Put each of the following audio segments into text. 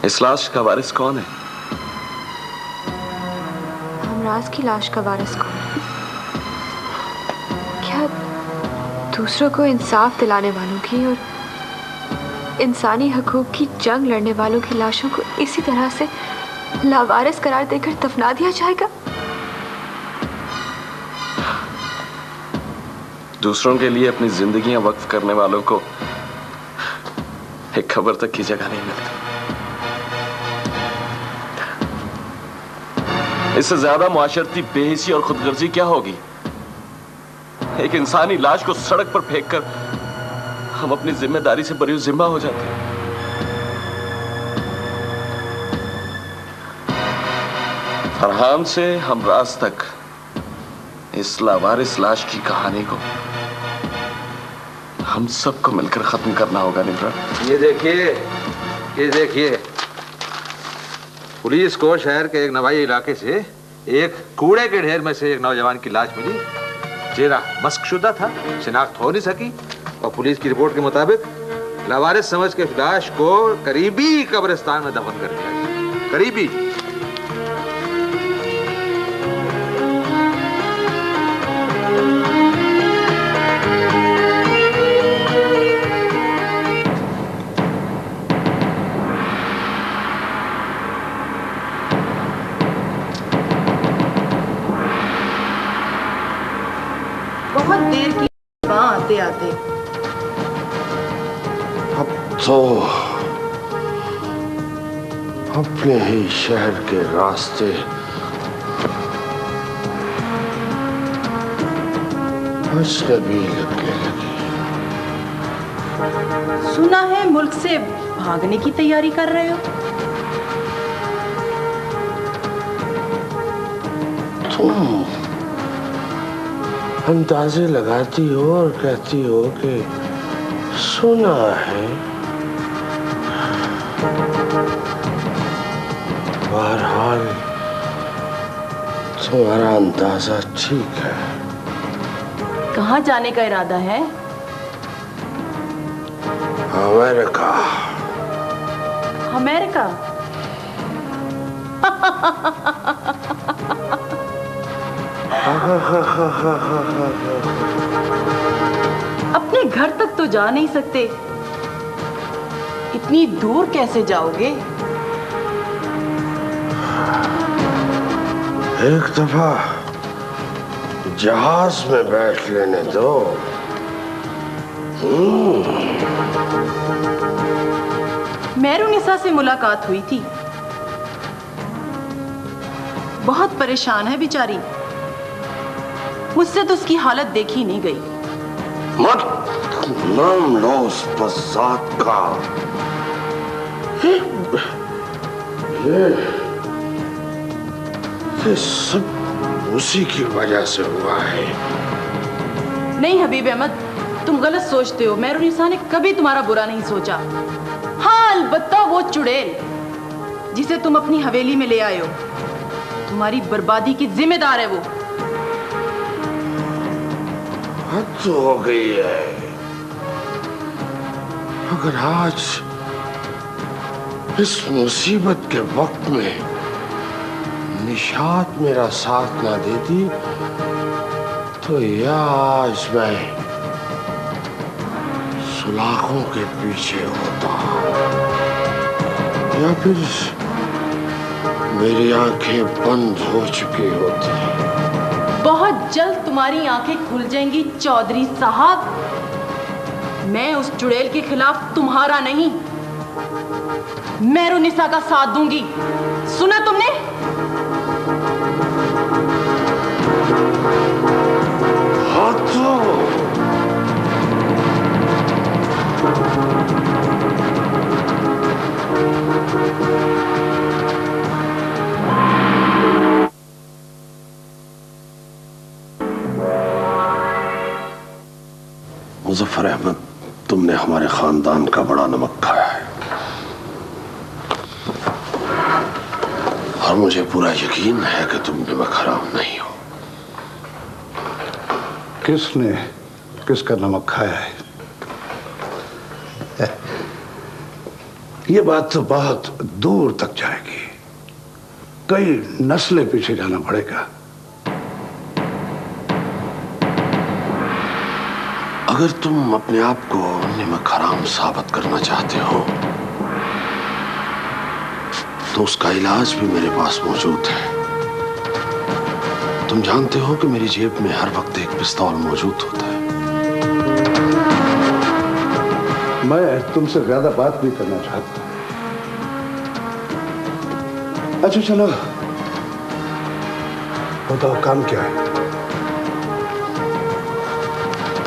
इस लाश का वारिस कौन है? हमराज की लाश का वारिस कौन है? क्या दूसरों को इंसाफ दिलाने वालों की और इंसानी हकूक की जंग लड़ने वालों की लाशों को इसी तरह से लावारिस करार देकर दफना दिया जाएगा? दूसरों के लिए अपनी जिंदगियां वक्फ करने वालों को एक खबर तक की जगह नहीं मिलती। इससे ज्यादा मुआशरती बेहिसी और खुदगर्जी क्या होगी? एक इंसानी लाश को सड़क पर फेंककर हम अपनी जिम्मेदारी से बरी जिम्मा हो जाते हैं। फरहान से हमराज तक इस लावारिस लाश की कहानी को हम सबको मिलकर खत्म करना होगा। निम्रा, ये देखिए, पुलिस को शहर के एक नवाई इलाके से एक कूड़े के ढेर में से एक नौजवान की लाश मिली। चेहरा मस्कशुदा था, शिनाख्त हो नहीं सकी और पुलिस की रिपोर्ट के मुताबिक लावारिस समझ के लाश को करीबी कब्रिस्तान में दफन कर दिया गया। करीबी। आते अब तो अपने ही शहर के रास्ते अजनबी लगने लगी। सुना है मुल्क से भागने की तैयारी कर रहे हो? तुम अंदाजे लगाती हो और कहती हो कि सुना है। बहरहाल तुम्हारा अंदाजा ठीक है। कहाँ जाने का इरादा है? अमेरिका। अमेरिका? अपने घर तक तो जा नहीं सकते, इतनी दूर कैसे जाओगे? एक दफा जहाज में बैठ लेने दो। मेहरुनिसा से मुलाकात हुई थी। बहुत परेशान है बेचारी, मुझसे तो उसकी हालत देखी नहीं गई। मत नाम लो उस बसात का। ये सब उसी की वजह से हुआ है। नहीं हबीब अहमद, तुम गलत सोचते हो। मेहरुनिसा ने कभी तुम्हारा बुरा नहीं सोचा। हाँ, अलबत्ता वो चुड़ैल जिसे तुम अपनी हवेली में ले आए हो, तुम्हारी बर्बादी की जिम्मेदार है वो। हद तो हो गई है। अगर आज इस मुसीबत के वक्त में निशात मेरा साथ ना देती तो या आज मैं सुलाखों के पीछे होता या फिर मेरी आंखें बंद हो चुकी होती। बहुत जल्द तुम्हारी आंखें खुल जाएंगी चौधरी साहब। मैं उस चुड़ैल के खिलाफ तुम्हारा नहीं, मेहरुनिसा का साथ दूंगी। सुना तुमने? मुजफ्फर अहमद, तुमने हमारे खानदान का बड़ा नमक खाया है और मुझे पूरा यकीन है कि तुम नमक हराम नहीं हो। किसने किसका नमक खाया है? ये बात तो बहुत दूर तक जाएगी, कई नस्लें पीछे जाना पड़ेगा। अगर तुम अपने आप को नमक हराम साबित करना चाहते हो तो उसका इलाज भी मेरे पास मौजूद है। तुम जानते हो कि मेरी जेब में हर वक्त एक पिस्तौल मौजूद होता है। मैं तुमसे ज्यादा बात भी करना चाहता हूं। अच्छा चलो बताओ, काम क्या है?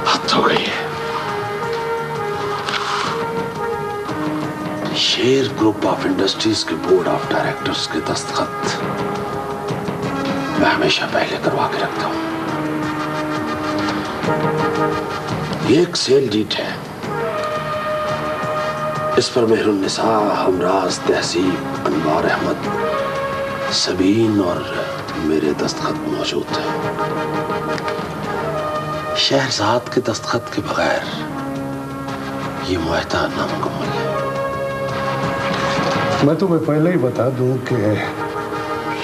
हद हो गई है। शेर ग्रुप ऑफ इंडस्ट्रीज के बोर्ड ऑफ डायरेक्टर्स के दस्तखत मैं हमेशा पहले करवा के रखता हूं। एक सेल डीड है, इस पर मेहरुन्निसा, हमराज, तहसीब, अनवार अहमद, सबीन और मेरे दस्तखत मौजूद हैं। शहरजाद के दस्तखत के बगैर ये मुआहदा नामुकम्मल है। मैं तुम्हें पहले ही बता दूं कि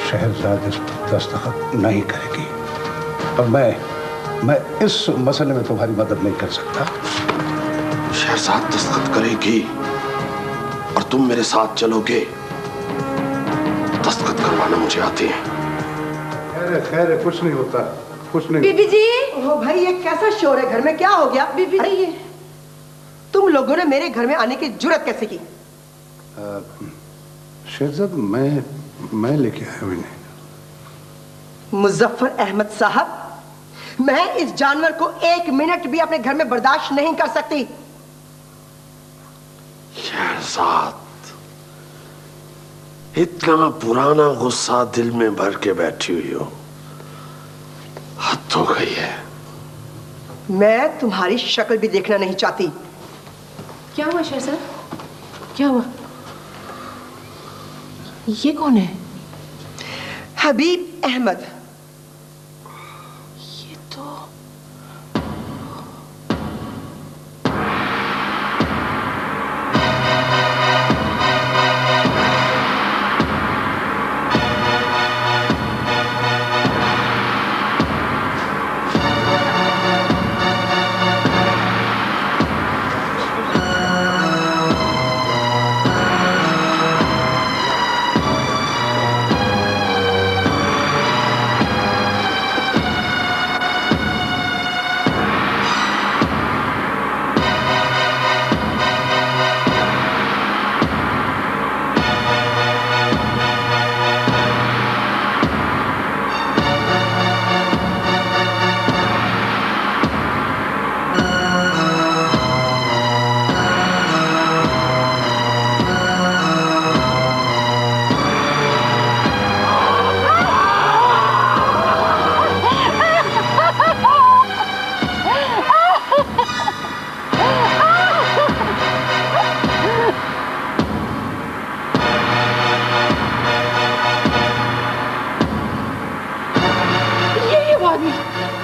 शहरजाद इस पर दस्तखत नहीं करेगी और मैं इस मसले में तुम्हारी मदद नहीं कर सकता। शहरजाद दस्तखत करेगी और तुम मेरे साथ चलोगे। दस्तखत करवाना मुझे आते हैं। खैर कुछ नहीं होता, कुछ नहीं। बीबी जी, ओ भाई ये कैसा शोर है घर में, क्या हो गया? बीबी जी, तुम लोगों ने मेरे घर में आने की जुर्रत कैसे की? शहजाद मैं लेके आया हूं इन्हें। मुजफ्फर अहमद साहब, मैं इस जानवर को एक मिनट भी अपने घर में बर्दाश्त नहीं कर सकती। शहरजाद, इतना पुराना गुस्सा दिल में भर के बैठी हुई हो, हद हो गई है। मैं तुम्हारी शक्ल भी देखना नहीं चाहती। क्या हुआ शहजाद? क्या हुआ? ये कौन है? हबीब अहमद। ये तो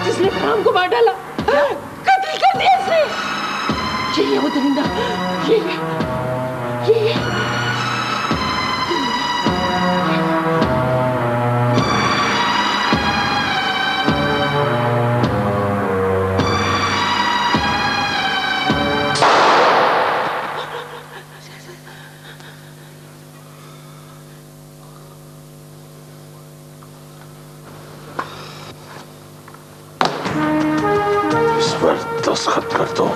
जिसने काम को मार डाला, कत्ल कर दिया इसने। ये है वो दरिंदा, ये दस्तखत कर दो।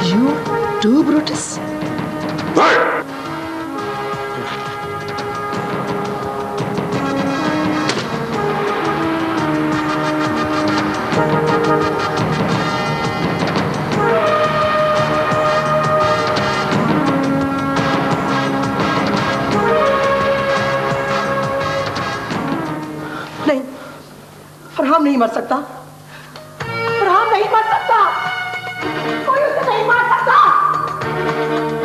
You do, Brutus? नहीं, फरहान नहीं मर सकता। नहीं मर सकता, कोई उसे नहीं मार सकता,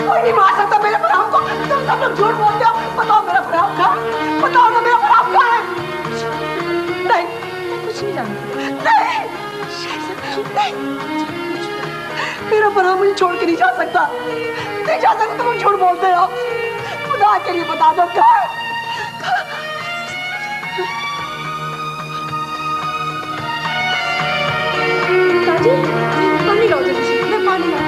कोई नहीं मार सकता मेरे फरहान को। तुम सब लोग झूठ बोलते हो। बताओ मेरा फरहान कहाँ है, बताओ ना मेरा फरहान कहाँ है। नहीं, कुछ नहीं जानती। नहीं, मेरा फरहान मुझे छोड़ के नहीं जा सकता, नहीं जा सकता। तुम झूठ बोलते हो, खुदा के लिए बता दो कहाँ है। दादी, पानी लाओ जल्दी से, मैं पानी लाऊं।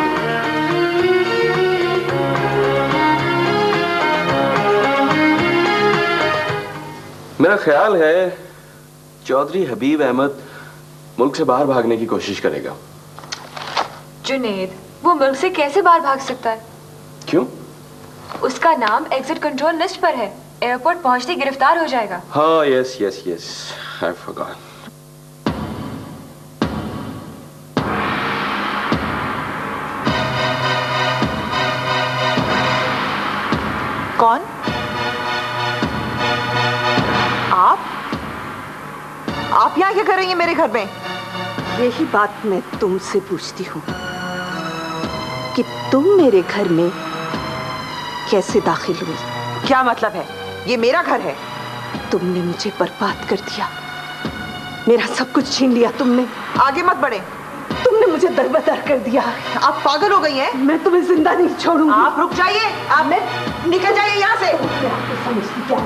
मेरा ख्याल है चौधरी हबीब अहमद मुल्क से बाहर भागने की कोशिश करेगा। जुनेद, वो मुल्क से कैसे बाहर भाग सकता है? क्यों? उसका नाम एग्जिट कंट्रोल लिस्ट पर है, एयरपोर्ट पहुंचते ही गिरफ्तार हो जाएगा। हाँ, yes yes yes, I forgot. कौन? आप यहाँ क्या कर रही हैं मेरे घर में? यही बात मैं तुमसे पूछती हूँ कि तुम मेरे घर में कैसे दाखिल हुई? क्या मतलब है? ये मेरा घर है। तुमने मुझे बर्बाद कर दिया, मेरा सब कुछ छीन लिया तुमने। आगे मत बढ़े। तुमने मुझे दरबदर कर दिया। आप पागल हो गई हैं? मैं तुम्हें जिंदा नहीं छोड़ूंगी। आप रुक जाइए, आप निकल जाइए यहाँ से।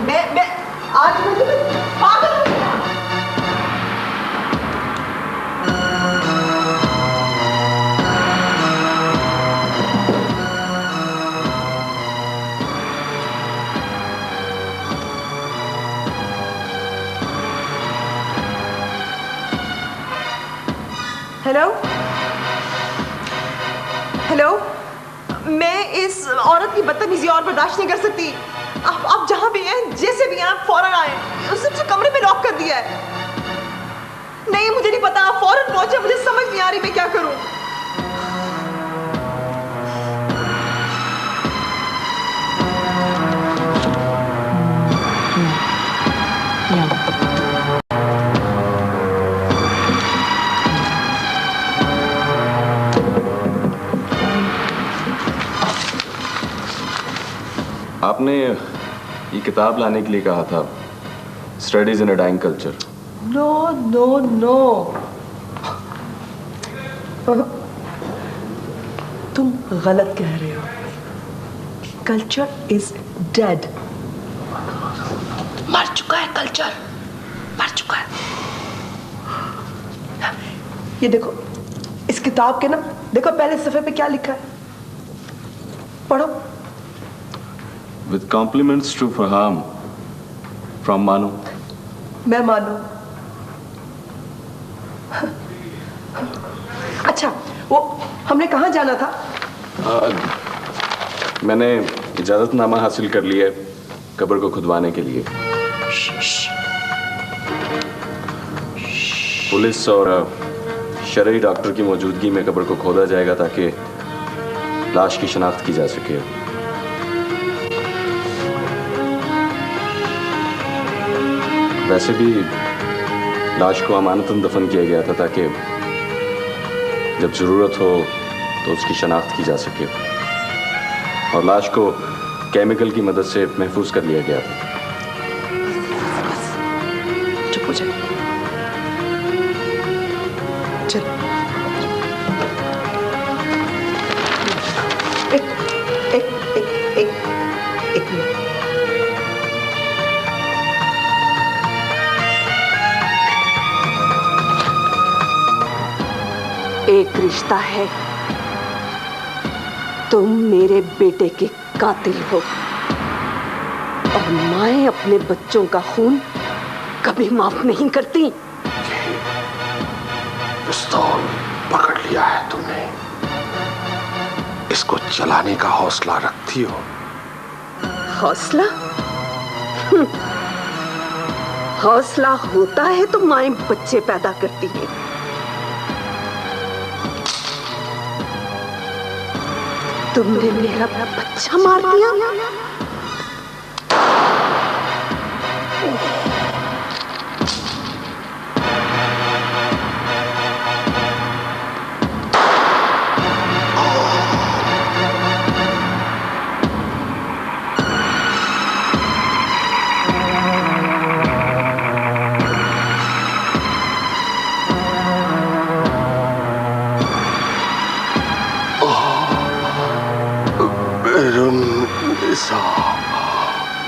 मैं आज मैं तुम्हें पागल हो गया। हेलो हेलो, मैं इस औरत की बदतमीजी और बर्दाश्त नहीं कर सकती। आप जहां भी हैं, जैसे भी हैं, आप फौरन आए। उसने कमरे में लॉक कर दिया है। नहीं, मुझे नहीं पता, आप फौरन पहुंचे। मुझे समझ नहीं आ रही मैं क्या करूं। आपने ये किताब लाने के लिए कहा था, studies in a dying culture. No no no, तुम गलत कह रहे हो। Culture is dead. मर चुका है कल्चर, मर चुका है। ये देखो, इस किताब के ना, देखो पहले सफे पे क्या लिखा है, पढ़ो। With compliments to Farham from Manu. मैं मानू। अच्छा, वो हमने कहाँ जाना था? मैंने इजाजतनामा हासिल कर लिया है कब्र को खुदवाने के लिए। पुलिस और शरई डॉक्टर की मौजूदगी में कब्र को खोदा जाएगा ताकि लाश की शनाख्त की जा सके। वैसे भी लाश को अमानतन दफन किया गया था ताकि जब जरूरत हो तो उसकी शनाख्त की जा सके, और लाश को केमिकल की मदद से महफूज कर लिया गया था। चुप हो जाए। चल, एक मिनट। एक रिश्ता है, तुम मेरे बेटे के कातिल हो, और माएं अपने बच्चों का खून कभी माफ नहीं करती। पिस्तौल पकड़ लिया है तुमने, इसको चलाने का हौसला रखती हो? हौसला? हौसला होता है तो माएं बच्चे पैदा करती हैं। तुमने मेरा बच्चा मार दिया।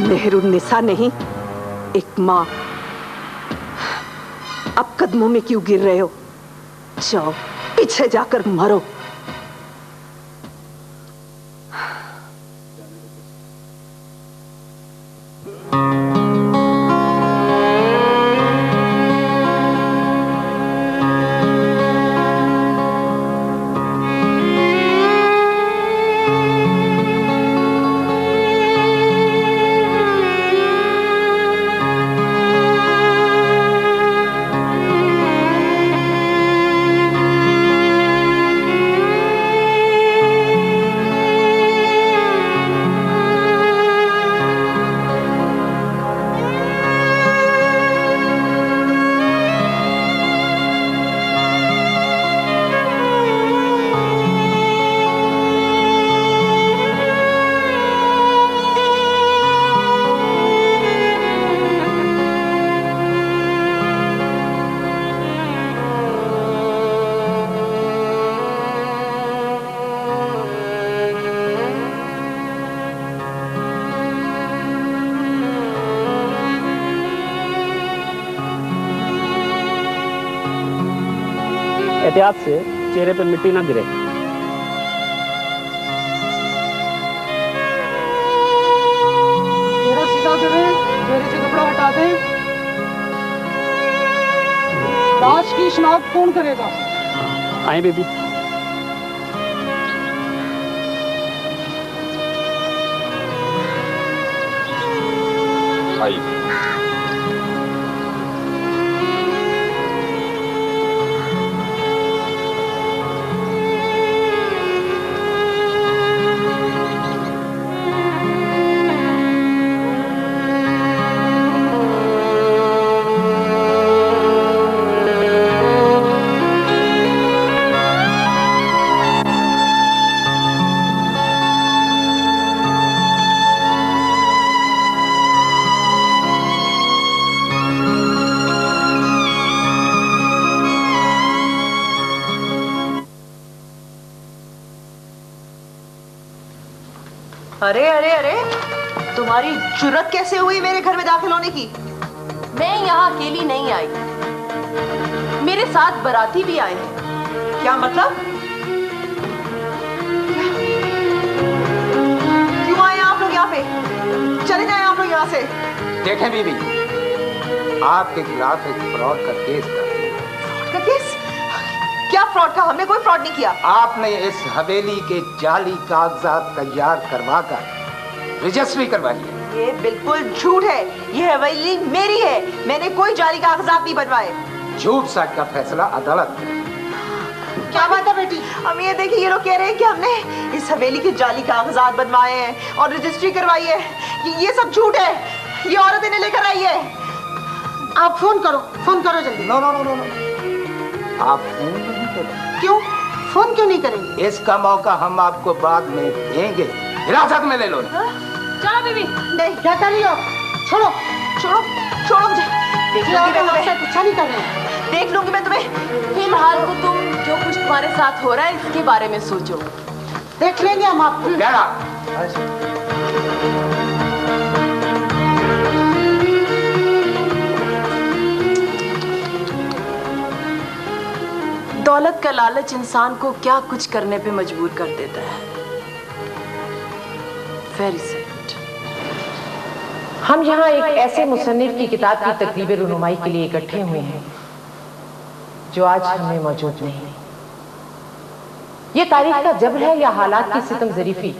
मेहरुन्निसा नहीं, एक माँ। अब कदमों में क्यों गिर रहे हो? जाओ पीछे जाकर मरो। एहतियात से चेहरे पे मिट्टी ना गिरे। चेहरा सीधा करें, चेहरे से कपड़ा हटा दें। लाश की शिनाख्त कौन करेगा? आए बेबी। आई। अरे अरे अरे, तुम्हारी जुर्रत कैसे हुई मेरे घर में दाखिल होने की? मैं यहाँ अकेली नहीं आई, मेरे साथ बाराती भी आए हैं। क्या मतलब? क्यों आए आप लोग यहाँ पे? चले जाएं आप लोग यहाँ से। देखें बीबी, आपके खिलाफ एक फ्रॉड का केस था। का केस? क्या फ्रॉड का? हमने कोई फ्रॉड नहीं किया। आपने इस हवेली के जाली कागजात तैयार करवाकर रजिस्ट्री करवाई है। ये बिल्कुल झूठ है। ये हवेली मेरी है, मैंने कोई जाली कागजात नहीं बनवाए। झूठ सच का फैसला अदालत। क्या बात है बेटी? हम ये देखिए, ये लोग कह रहे हैं कि हमने इस हवेली के जाली कागजात बनवाए हैं और रजिस्ट्री करवाई है। ये सब झूठ है। ये औरत इन्हें लेकर आई है। आप फोन करो जल्दी। नो नो नो नो, आप फोन नहीं करें। क्यों? फोन क्यों नहीं करेंगे? इसका मौका हम आपको बाद में देंगे। हिरासत में ले लो। चलो बीबी। नहीं, क्या कर रही हो? छोड़ो छोड़ो छोड़ो मुझे। देख लूंगी मैं तुम्हें। अच्छा नहीं कर रहे। देख लूंगी मैं तुम्हें। फिलहाल तो तुम जो कुछ तुम्हारे साथ हो रहा है इसके बारे में सोचो। देख लेंगे हम आपको। क्या? दौलत का लालच इंसान को क्या कुछ करने पे मजबूर कर देता है। Very sad. हम यहाँ एक ऐसे मुसन्निफ की किताब की तकरीब रुनुमाई के लिए इकट्ठे हुए हैं जो आज हमें मौजूद नहीं। ये तारीख का जबर है या हालात की सितम ज़रीफी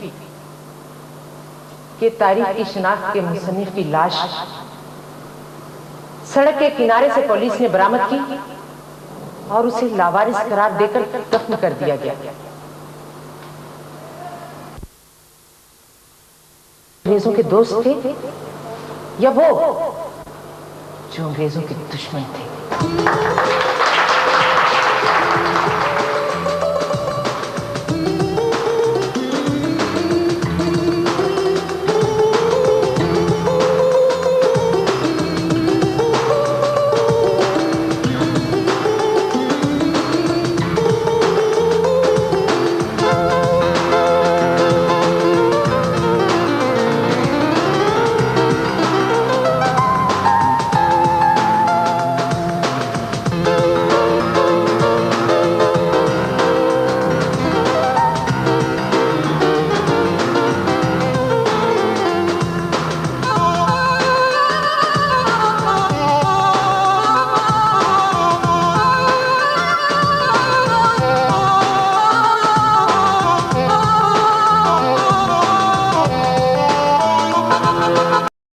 कि तारीख की शिनाख्त के मुसन्निफ की लाश सड़क के किनारे से पुलिस ने बरामद की और उसे लावारिस करार देकर दफन कर दिया गया। अंग्रेजों के दोस्त थे या वो जो अंग्रेजों के दुश्मन थे।